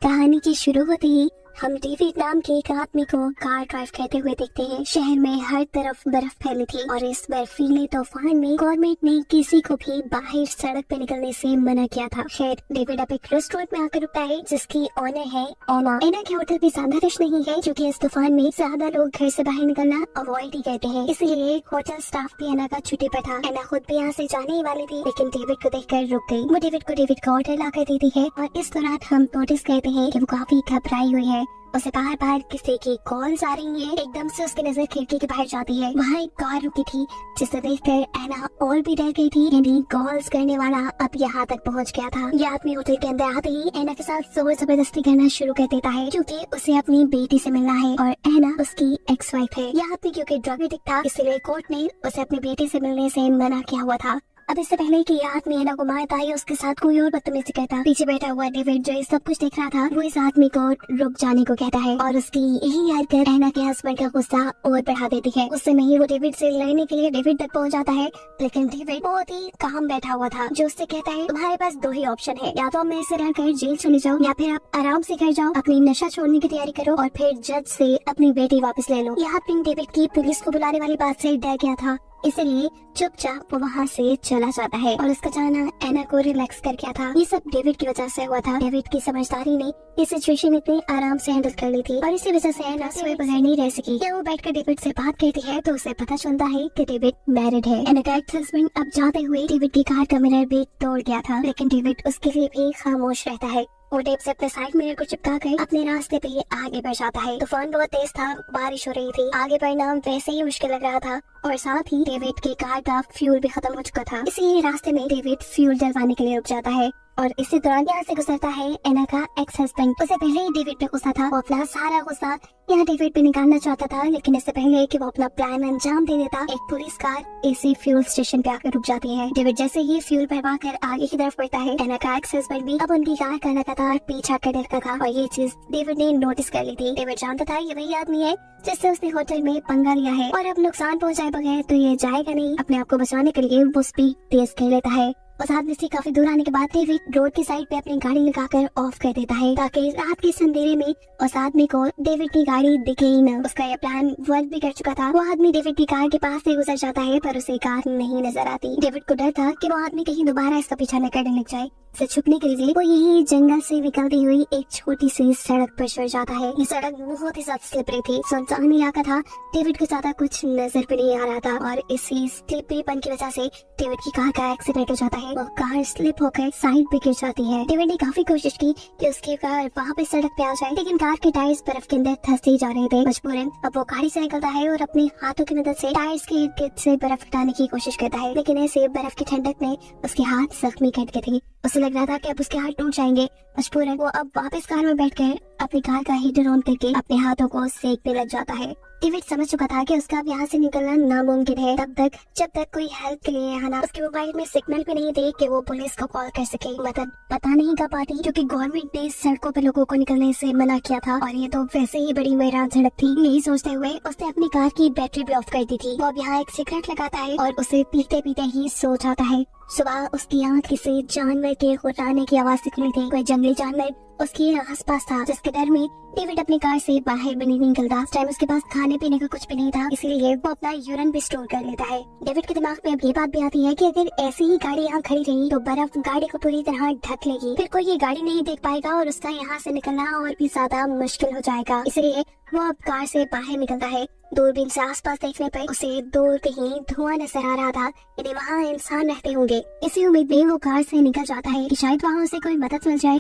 कहानी की शुरू होते ही हम डेविड नाम के एक आदमी को कार ड्राइव करते हुए देखते हैं। शहर में हर तरफ बर्फ फैली थी और इस बर्फीले तूफान में गवर्नमेंट ने किसी को भी बाहर सड़क पे निकलने से मना किया था। खैर डेविड अब एक रेस्टोरेंट में आकर रुकता है जिसकी ओनर है एना। एना के होटल भी ज्यादा रश नहीं है क्योंकि इस तूफान में ज्यादा लोग घर से बाहर निकलना अवॉइड ही करते हैं, इसलिए होटल स्टाफ भी एना का छुट्टी पर था। एना खुद भी यहाँ से जाने ही वाली थी लेकिन डेविड को देखकर रुक गई। वो डेविड को ऑर्डर ला कर देती है और इस दौरान हम नोटिस करते हैं कि वो काफी घबराई हुई है। उसे बार बार किसी की कॉल्स आ रही है। एकदम से उसकी नजर खिड़की के बाहर जाती है। वहाँ एक कार रुकी थी जिसे देखकर एना और भी डर गई थी। यानी कॉल्स करने वाला अब यहाँ तक पहुँच गया था। ये आदमी होटल के अंदर आते ही एना के साथ जोर जबरदस्ती करना शुरू कर देता है क्योंकि उसे अपनी बेटी से मिलना है और एना उसकी एक्स वाइफ है। यह आदमी क्योंकि ड्रग एडिक्ट था इसलिए कोर्ट ने उसे अपनी बेटी से मिलने से मना किया हुआ था। अब इससे पहले कि यह आदमी एना को मारता है उसके साथ कोई और बदतमीजी करता, पीछे बैठा हुआ डेविड जो सब कुछ देख रहा था वो इस आदमी को रुक जाने को कहता है और उसकी यही हरकत एना के हस्बैंड का गुस्सा और बढ़ा देती है। उससे नहीं वो डेविड से लड़ने के लिए डेविड तक पहुंच जाता है लेकिन डेविड बहुत ही काम बैठा हुआ था जो उससे कहता है तुम्हारे पास दो ही ऑप्शन है, या तो मेरे से रहकर जेल चले जाओ या फिर आप आराम से घर जाओ, अपनी नशा छोड़ने की तैयारी करो और फिर जज से अपनी बेटी वापस ले लो। यह आदमी डेविड की पुलिस को बुलाने वाली बात से डर गया था इसलिए चुपचाप वो वहाँ से चला जाता है और उसका जाना एना को रिलैक्स कर गया था। ये सब डेविड की वजह से हुआ था। डेविड की समझदारी ने ये सिचुएशन इतनी आराम से हैंडल कर ली थी और इसी वजह से एना सोए बगैर नहीं रह सकी। जब वो बैठकर डेविड से बात करती है तो उसे पता चलता है कि डेविड मैरिड है। एना का एक्स हस्बैंड अब जाते हुए डेविड की कार का मिरर भी तोड़ गया था लेकिन डेविड उसके लिए भी खामोश रहता है। वो टेप से अपने साइड मिरर को चिपका कर अपने रास्ते पे आगे बढ़ जाता है। तूफान बहुत तेज था, बारिश हो रही थी, आगे बढ़ना वैसे ही मुश्किल लग रहा था और साथ ही डेविड की कार का फ्यूल भी खत्म हो चुका था। इसीलिए रास्ते में डेविड फ्यूल डलवाने के लिए रुक जाता है और इसी दौरान यहाँ से गुजरता है एना का एक्स हस्बैंड। उसे पहले ही डेविड पे गुस्सा था, वो अपना सारा गुस्सा यहाँ डेविड पे निकालना चाहता था लेकिन इससे पहले कि वो अपना प्लान अंजाम दे देता एक पुलिस कार इसी फ्यूल स्टेशन पे आकर रुक जाती है। डेविड जैसे ही फ्यूल भरवा कर आगे की तरफ बढ़ता है एना का एक्स हस्बैंड भी अब उनकी कार का लगातार पीछा कर रखा था और ये चीज डेविड ने नोटिस कर ली थी। डेविड जानता था ये वही आदमी है जिससे उसने होटल में पंगा लिया है और अब नुकसान पहुँचाए बगैर तो ये जाएगा नहीं। अपने आप को बचाने के लिए वो स्पीड तेज कर लेता है। उस आदमी से काफी दूर आने के बाद डेविड रोड की साइड पे अपनी गाड़ी लगाकर ऑफ कर देता है ताकि रात के अंधेरे में उस आदमी को डेविड की गाड़ी दिखे ही न। उसका यह प्लान वर्क भी कर चुका था। वो आदमी डेविड की कार के पास से गुजर जाता है पर उसे कार नहीं नजर आती। डेविड को डर था कि वो आदमी कहीं दोबारा इसका पीछा न करने लग जाए। से छुपने के लिए वो यही जंगल से निकलती हुई एक छोटी सी सड़क पर चढ़ जाता है। ये सड़क बहुत ही ज्यादा स्लिपरी थी, सुनसान इलाका था, डेविड को ज्यादा कुछ नजर भी नहीं आ रहा था और इसी स्लिपरीपन की वजह से डेविड की कार का एक्सीडेंट हो जाता है। वो कार स्लिप होकर साइड पे गिर जाती है। डेविड ने काफी कोशिश की कि उसकी कार वहाँ पे सड़क पे आ जाए लेकिन कार के टायर्स बर्फ के अंदर धंसते जा रहे थे। मजबूरन अब वो गाड़ी से निकलता है और अपने हाथों की मदद से टायर्स के इर्द गिर्द से बर्फ हटाने की कोशिश करता है लेकिन ऐसे बर्फ की ठंडक में उसके हाथ जख्मी कर गए थे। उसे लग रहा था कि अब उसके हाथ टूट जाएंगे। मजबूरन वो अब वापस कार में बैठकर अपनी कार का हीटर ऑन करके अपने हाथों को सेकने लग जाता है। डेविड समझ चुका था कि उसका अब यहाँ से निकलना नामुमकिन है तब तक जब तक कोई हेल्प के लिए आना। उसके मोबाइल में सिग्नल भी नहीं थे कि वो पुलिस को कॉल कर सके। मदद पता नहीं कब आती क्योंकि गवर्नमेंट ने सड़कों पर लोगों को निकलने से मना किया था और ये तो वैसे ही बड़ी मैदान सड़क थी। यही सोचते हुए उसने अपनी कार की बैटरी भी ऑफ कर दी थी। वो अब यहाँ एक सिगरेट लगाता है और उसे पीते पीते ही सो जाता है। सुबह उसकी आँख किसी जानवर के गुर्राने की आवाज निकली थी। कोई जंगली जानवर उसके आसपास था जिसके डर में डेविड अपनी कार से बाहर भी नहीं निकलता। इस टाइम उसके पास खाने पीने का कुछ भी नहीं था इसीलिए वो अपना यूरिन भी स्टोर कर लेता है। डेविड के दिमाग में अब ये बात भी आती है कि अगर ऐसी ही गाड़ी यहाँ खड़ी रही तो बर्फ गाड़ी को पूरी तरह ढक लेगी, फिर कोई ये गाड़ी नहीं देख पाएगा और उसका यहाँ से निकलना और भी ज्यादा मुश्किल हो जाएगा। इसलिए वो अब कार से बाहर निकलता है। दूरबीन से आसपास देखने पर उसे दूर कहीं धुआं नजर आ रहा था, यानी वहाँ इंसान रहते होंगे। इसी उम्मीद में वो कार से निकल जाता है कि शायद वहाँ उसे कोई मदद मिल जाए।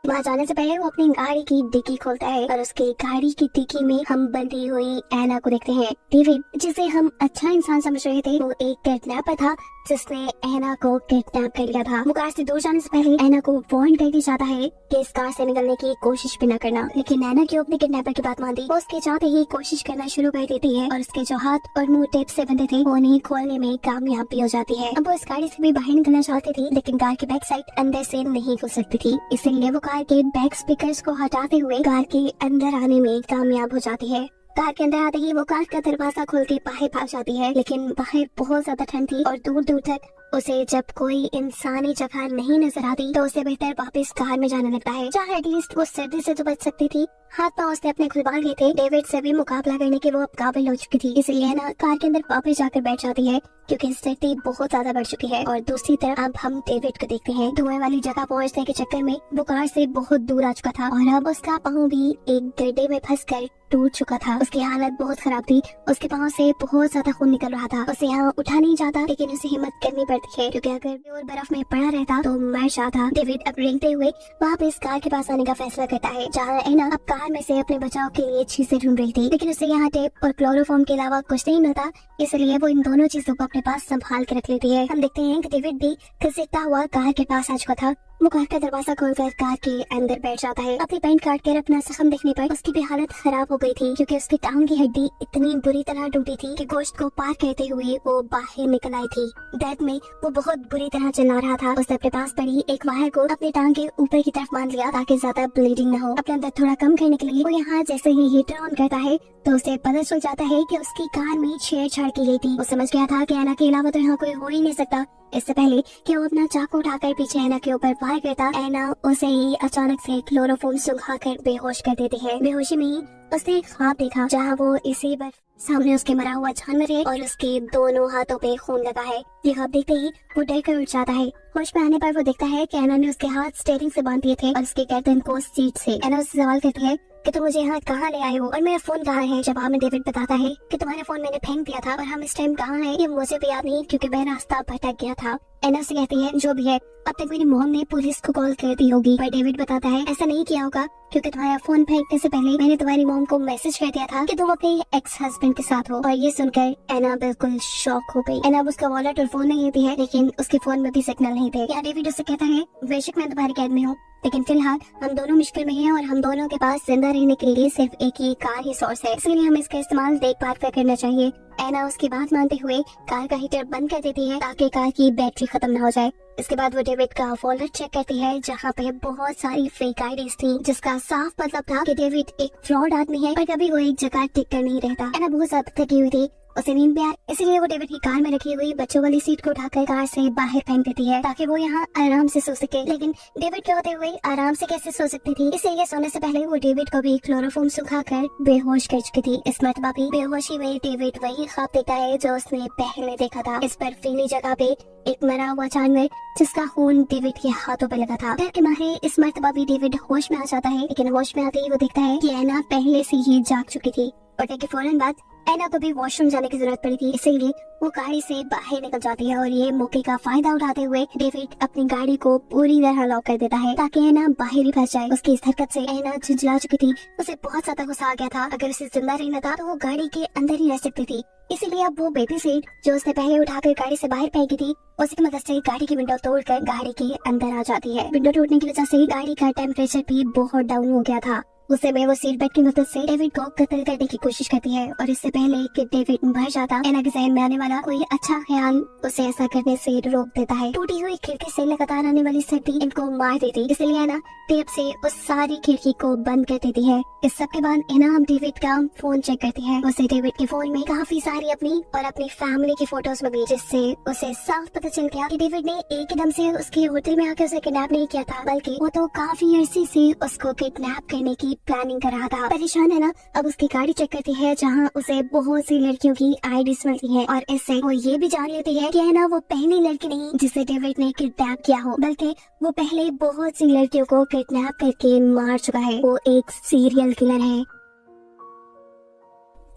वहाँ जाने से पहले वो अपनी गाड़ी की डिक्की खोलता है और उसकी गाड़ी की डिक्की में हम बंधी हुई एना को देखते हैं। डेविड जिसे हम अच्छा इंसान समझ रहे थे वो एक किडनैपर था जिसने एना को किडनैप कर लिया था। वो कार से दूर जाने से पहले एना को वार्न करके जाता है कि इस कार से निकलने की कोशिश भी न करना, लेकिन एना क्यों अपने किडनैपर की बात मानती। वो उसके चाहते ही कोशिश करना शुरू कर देती है और उसके जो हाथ और मुंह टेप से बंधे थे वो उन्हें खोलने में कामयाब भी हो जाती है। अब वो इस गाड़ी से भी बाहर निकलना चाहती थी लेकिन कार की बैक साइड अंदर से नहीं खुल सकती थी, इसीलिए वो कार के बैक स्पीकर्स को हटाते हुए कार के अंदर आने में कामयाब हो जाती है। कार के अंदर आते ही वो कार का दरवाजा खोल के बाहर भाग जाती है लेकिन बाहर बहुत ज्यादा ठंड थी और दूर दूर तक उसे जब कोई इंसानी जगह नहीं नजर आती तो उसे बेहतर वापस कार में जाने लगता है, जहाँ एटलीस्ट वो सर्दी से तो बच सकती थी। हाथ पांव उसने अपने खुलवा लिए थे। डेविड से भी मुकाबला करने के वो अब काबिल हो चुकी थी, इसलिए है ना कार के अंदर वापस जाकर बैठ जाती है क्योंकि सर्दी बहुत ज्यादा बढ़ चुकी है। और दूसरी तरफ अब हम डेविड को देखते हैं। धुएं वाली जगह पहुंचने के चक्कर में वो कार से बहुत दूर आ चुका था और अब उसका पाँव भी एक गड्ढे में फंसकर टूट चुका था। उसकी हालत बहुत खराब थी, उसके पाँव से बहुत ज्यादा खून निकल रहा था। उसे यहाँ उठा नहीं जाता, लेकिन उसे हिम्मत करनी पड़ती है क्योंकि अगर वो बर्फ में पड़ा रहता तो मर जाता। डेविड अब रेंगते हुए वापस कार के पास आने का फैसला करता है, जहाँ एना अब कार में से अपने बचाव के लिए चीजें ढूंढ रही थी, लेकिन उसे यहाँ टेप और क्लोरोफॉर्म के अलावा कुछ नहीं मिलता, इसलिए वो इन दोनों चीजों को अपने पास संभाल के रख लेती है। हम देखते हैं कि डेविड भी घसीटता हुआ कार के पास आ चुका था। वो कार का दरवाजा खोलकर कार के अंदर बैठ जाता है। अपनी पैंट काट कर अपना जख्म देखने पर उसकी भी हालत खराब हो गई थी क्योंकि उसकी टांग की हड्डी इतनी बुरी तरह टूटी थी कि गोश्त को पार करते हुए वो बाहर निकल आई थी। दर्द में वो बहुत बुरी तरह चिल्ला रहा था। उसने अपने पास पड़ी एक वायर को अपनी टांग के ऊपर की तरफ बांध लिया ताकि ज्यादा ब्लीडिंग न हो। अपना दर्द थोड़ा कम करने के लिए वो यहाँ जैसे ही हीटर ऑन करता है तो उसे पता चल जाता है कि उसकी कार में छेड़छाड़ की गई थी। वो समझ गया था कि एना के अलावा तो यहाँ कोई हो ही नहीं सकता। इससे पहले कि वो अपना चाकू उठाकर पीछे एना के ऊपर वार करता, एना उसे ही अचानक से क्लोरोफॉर्म सुखाकर बेहोश कर देती है। बेहोशी में ही उसने एक ख्वाब देखा जहाँ वो इसी बर्फ सामने उसके मरा हुआ जानवर है और उसके दोनों हाथों पे खून लगा है। ये ख्वाब देखते ही वो डर कर उठ जाता है। होश में आने पर वो देखता है कि एना ने उसके हाथ स्टीयरिंग से बांध दिए थे और उसके गर्दन को सीट से। एना उससे सवाल करती है कि तुम मुझे यहाँ कहाँ ले आए हो और मेरा फोन कहाँ है। जवाब में डेविड बताता है कि तुम्हारा फोन मैंने फेंक दिया था और हम इस टाइम कहाँ हैं ये मुझे भी याद नहीं क्योंकि मैं रास्ता भटक गया था। एना से कहती है जो भी है अब तक मेरी मॉम ने पुलिस को कॉल कर दी होगी, पर डेविड बताता है ऐसा नहीं किया होगा क्योंकि तुम्हारा फोन फेंकने से पहले मैंने तुम्हारी मॉम को मैसेज कर दिया था कि तुम अपने एक्स हस्बैंड के साथ हो। और ये सुनकर एना बिल्कुल शॉक हो गई। एना उसका वॉलेट और फोन नहीं लेती है, लेकिन उसके फोन में भी सिग्नल नहीं थे। यहाँ डेविड उससे कहता है बेशक मैं तुम्हारी कैद में हूँ, लेकिन फिलहाल हम दोनों मुश्किल में हैं और हम दोनों के पास जिंदा रहने के लिए सिर्फ एक ही कार ही सोर्स है, इसलिए हमें इसका इस्तेमाल देखभाल कर करना चाहिए। एना उसकी बात मानते हुए कार का हीटर बंद कर देती है ताकि कार की बैटरी खत्म न हो जाए। इसके बाद वो डेविड का फोल्डर चेक करती है जहाँ पे बहुत सारी फेक आईडीज थी, जिसका साफ मतलब था कि डेविड एक फ्रॉड आदमी है, पर कभी वो एक जगह टिक कर नहीं रहता। एना बहुत ज्यादा थकी हुई थी, उसे नींद भी आई, इसलिए वो डेविड की कार में रखी हुई बच्चों वाली सीट को उठाकर कार से बाहर फेंक देती है ताकि वो यहाँ आराम से सो सके। लेकिन डेविड के होते हुए आराम से कैसे सो सकती थी, इसीलिए सोने से पहले वो डेविड को भी क्लोरोफॉर्म सुखाकर बेहोश कर चुकी थी। इस मरतबा भी बेहोशी में डेविड वही ख्वाब देखता है जो उसने पहले देखा था। इस बर्फीली जगह पे एक मरा हुआ जानवर जिसका खून डेविड के हाथों पे लगा था। डर के मारे इस मरतबा भी डेविड होश में आ जाता है, लेकिन होश में आते ही वो देखता है कि एना पहले से ही जाग चुकी थी और डर के फौरन बाद एना को भी वॉशरूम जाने की जरूरत पड़ी थी, इसीलिए वो गाड़ी से बाहर निकल जाती है। और ये मौके का फायदा उठाते हुए डेविड अपनी गाड़ी को पूरी तरह लॉक कर देता है ताकि एना बाहर ही फंस जाए। उसकी इस हरकत से एना झुंझला चुकी थी, उसे बहुत ज्यादा गुस्सा आ गया था। अगर उसे जिंदा रहना था तो वो गाड़ी के अंदर ही रह सकती थी, इसीलिए अब वो बेबी सीट जो उसने पहले उठाकर गाड़ी से बाहर फेंकी थी उसकी मदद से गाड़ी की विंडो तोड़कर गाड़ी के अंदर आ जाती है। विंडो टूटने की वजह से गाड़ी का टेम्परेचर भी बहुत डाउन हो गया था। उसे में वो सीट बेल्ट की मदद से डेविड को कत्ल करने की कोशिश करती है और इससे पहले कि डेविड मर जाता, एना के जहन में आने वाला कोई अच्छा ख्याल उसे ऐसा करने से रोक देता है। टूटी हुई खिड़की से लगातार आने वाली सर्दी इनको मार देती, इसलिए एना टेप से उस सारी खिड़की को बंद कर देती है। इस सब के बाद एना हम डेविड का फोन चेक करती है। उसे डेविड के फोन में काफी सारी अपनी और अपनी फैमिली की फोटोज मिली, जिससे उसे साफ पता चल गया कि डेविड ने एकदम से उसके होटल में आकर उसे किडनैप नहीं किया था, बल्कि वो तो काफी अरसे से उसको किडनैप करने की प्लानिंग कर रहा था। परेशान है ना, अब उसकी गाड़ी चेक करती है जहाँ उसे बहुत सी लड़कियों की आईडीज मिलती है और इससे वो ये भी जान लेती है कि है ना वो पहली लड़की नहीं जिसे डेविड ने किडनैप किया हो, बल्कि वो पहले बहुत सी लड़कियों को किडनैप करके मार चुका है। वो एक सीरियल किलर है।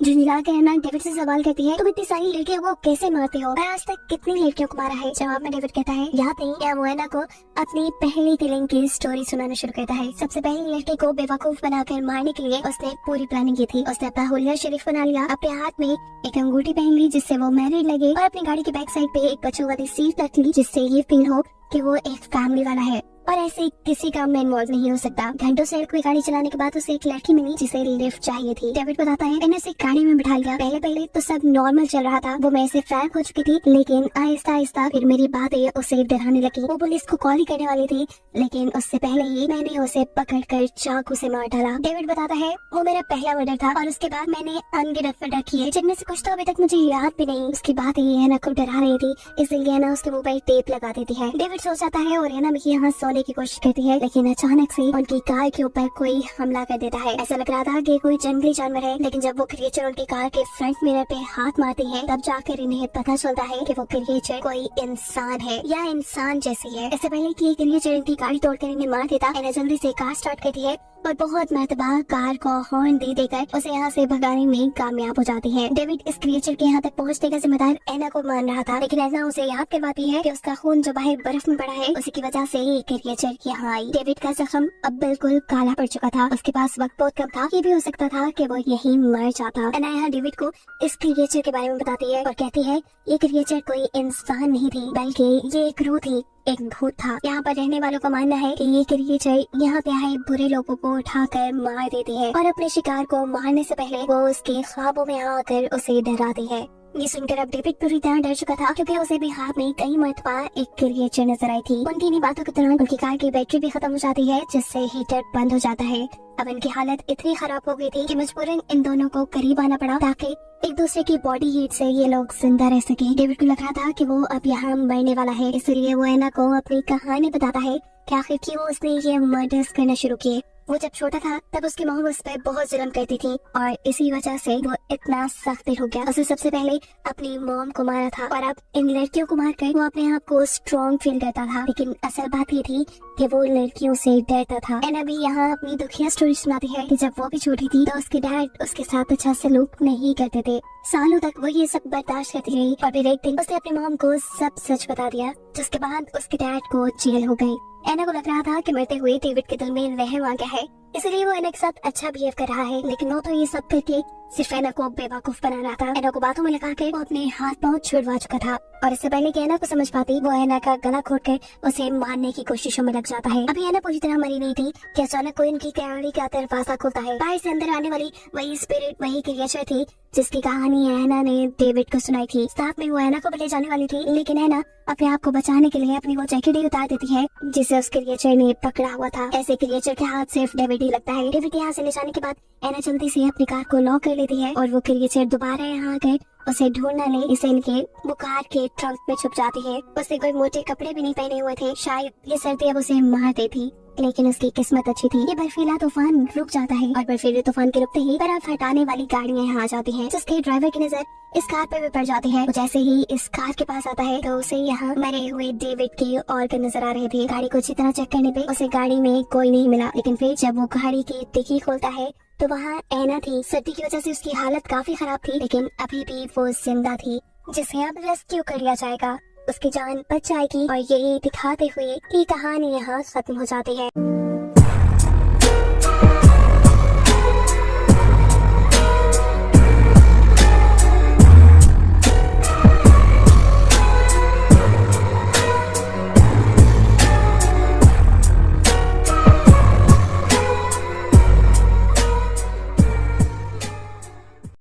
झुंझला के एना डेविड से सवाल करती है तुम इतनी सारी लड़कियों को कैसे मारते हो और आज तक कितनी लड़कियों को मारा है। जवाब में डेविड कहता है याद नहीं, या वो एना को अपनी पहली किलिंग की स्टोरी सुनाना शुरू करता है। सबसे पहली लड़की को बेवकूफ बनाकर मारने के लिए उसने पूरी प्लानिंग की थी। उसने अपना हुलिया शरीफ बना लिया, अपने हाथ में एक अंगूठी पहन ली जिससे वो मैरिड लगे और अपनी गाड़ी की बैक साइड पे एक बच्चों वाली सीट रख ली जिससे ये फील हो कि वो एक फैमिली वाला है। और ऐसे किसी काम में इन्वॉल्व नहीं हो सकता। घंटों से कोई गाड़ी चलाने के बाद उसे एक लड़की मिली जिसे लिफ्ट चाहिए थी। डेविड बताता है मैंने उसे गाड़ी में बिठा लिया। पहले तो सब नॉर्मल चल रहा था, वो मेरे से फ्रैंक हो चुकी थी, लेकिन आहिस्ता आहिस्ता फिर मेरी बातें उसे डराने लगी। वो पुलिस को कॉल ही करने वाली थी, लेकिन उससे पहले ही मैंने उसे पकड़कर चाकू से मार डाला। डेविड बताता है वो मेरा पहला मर्डर था और उसके बाद मैंने अनगिनत मर्डर किए, जिनमें से कुछ तो अभी तक मुझे याद भी नहीं। उसकी बातें एना को डरा रही थी, इसलिए एना उसके मुंह पर टेप लगा देती है। डेविड सो जाता है और एना भी यहाँ सोने की कोशिश करती है, लेकिन अचानक से उनकी कार के ऊपर कोई हमला कर देता है। ऐसा लग रहा था कि कोई जंगली जानवर है, लेकिन जब वो क्रिएचर उनकी कार के फ्रंट मिरर पे हाथ मारती है, तब जाकर इन्हें पता चलता है कि वो क्रिएचर कोई इंसान है या इंसान जैसी है। इससे पहले कि ये क्रिएचर इनकी गाड़ी तोड़कर इन्हें मार देता, एना जल्दी से कार स्टार्ट करती है और बहुत मर्तबा कार को हॉर्न दे देकर उसे यहाँ से भगाने में कामयाब हो जाती है। डेविड इस क्रिएचर के यहाँ तक पहुँचने का जिम्मेदार एना को मान रहा था, लेकिन एना उसे याद करवाती है कि उसका खून जो बाहर बर्फ में पड़ा है, उसी की वजह से ये क्रिएचर यहाँ आई। डेविड का जख्म अब बिल्कुल काला पड़ चुका था, उसके पास वक्त बहुत कम था, ये भी हो सकता था कि वो यहीं मर जाता। एना यहाँ डेविड को इस क्रिएचर के बारे में बताती है और कहती है ये क्रिएचर कोई इंसान नहीं थी, बल्कि ये एक रूह थी, एक भूत था। यहाँ पर रहने वालों का मानना है कि ये क्रिएचर यहाँ पे आए बुरे लोगों को उठाकर मार देती है और अपने शिकार को मारने से पहले वो उसके ख्वाबों में आकर उसे डराती है। ये सुनकर अब डेविड पूरी तरह डर चुका था, क्योंकि उसे भी हाथ में कई मरतबा एक क्रिएचर नजर आई थी। उनकी इन्हीं बातों के दौरान उनकी कार की बैटरी भी खत्म हो जाती है, जिससे हीटर बंद हो जाता है। अब इनकी हालत इतनी खराब हो गई थी कि मजबूरन इन दोनों को करीब आना पड़ा ताकि एक दूसरे की बॉडी हीट से ये लोग जिंदा रह सके। डेविड को लग रहा था कि वो अब यहाँ मरने वाला है, इसलिए वो एना को अपनी कहानी बताता है कि आखिर क्यों उसने ये मर्डर्स करना शुरू किए। वो जब छोटा था तब उसकी माँ उस पर बहुत जुल्म करती थी और इसी वजह से वो इतना सख्त दिल हो गया। उसने सबसे पहले अपनी मॉम को मारा था और अब इन लड़कियों को मारकर वो अपने आप को स्ट्रॉन्ग फील करता था, लेकिन असल बात ये थी कि वो लड़कियों से डरता था। एना भी यहाँ अपनी दुखिया स्टोरी सुनाती है कि जब वो भी छोटी थी तो उसके डैड उसके साथ अच्छा सलूक नहीं करते थे। सालों तक वो ये सब बर्दाश्त करती रही और फिर एक दिन उसने अपनी मॉम को सब सच बता दिया, जिसके बाद उसके डैड को जेल हो गई। एना को लग रहा था कि मरते हुए डेविड के दिल में रहम आ गया है, इसलिए वो एना के साथ अच्छा बिहेव कर रहा है, लेकिन वो तो ये सब करके सिर्फ एना को बेवकूफ बना रहा था। एना को बातों में लगा के वो अपने हाथ पांव छुड़वा चुका था और इससे पहले कि एना को समझ पाती, वो एना का गला घोटकर उसे मारने की कोशिशों में लग जाता है। अभी एना पूरी तरह मरी नहीं थी कि अचानक कोई उनकी गाड़ी का दरवाजा खुलता है। बाहर से अंदर आने वाली वही स्पिरिट, वही क्रिएचर थी जिसकी कहानी एना ने डेविड को सुनाई थी। साथ में वो एना को भी ले जाने वाली थी, लेकिन एना अपने आप को बचाने के लिए अपनी वो जैकेट ही उतार देती है जिसे उस क्रिएचर ने पकड़ा हुआ था। ऐसे क्रिएचर के हाथ सिर्फ डेविड ही लगता है। डेविड यहाँ से ले जाने के बाद एना जल्दी से अपनी कार को लॉक कर लेती है और वो क्रिएचर दोबारा यहाँ आकर उसे ढूंढना ले इसलिए वो कार के ट्रंक में छुप जाती है। उसने कोई मोटे कपड़े भी नहीं पहने हुए थे, शायद ये सर्दी अब उसे मार देती, लेकिन उसकी किस्मत अच्छी थी। ये बर्फीला तूफान रुक जाता है और बर्फीले तूफान के रुकते ही बर्फ हटाने वाली गाड़ियां यहाँ आ जाती हैं, जिसके ड्राइवर की नजर इस कार पर भी पड़ जाती है। जैसे ही इस कार के पास आता है तो उसे यहाँ मरे हुए डेविड के ऑर्गन नजर आ रहे थे। गाड़ी को अच्छी तरह चेक करने पे उसे गाड़ी में कोई नहीं मिला, लेकिन फिर जब वो गाड़ी की डिक्की खोलता है तो वहाँ एना थी। सर्दी की वजह से उसकी हालत काफी खराब थी, लेकिन अभी भी वो जिंदा थी, जिसे अब रेस्क्यू कर लिया जाएगा, उसकी जान बच जाएगी और यही दिखाते हुए ये कहानी यहाँ खत्म हो जाती है।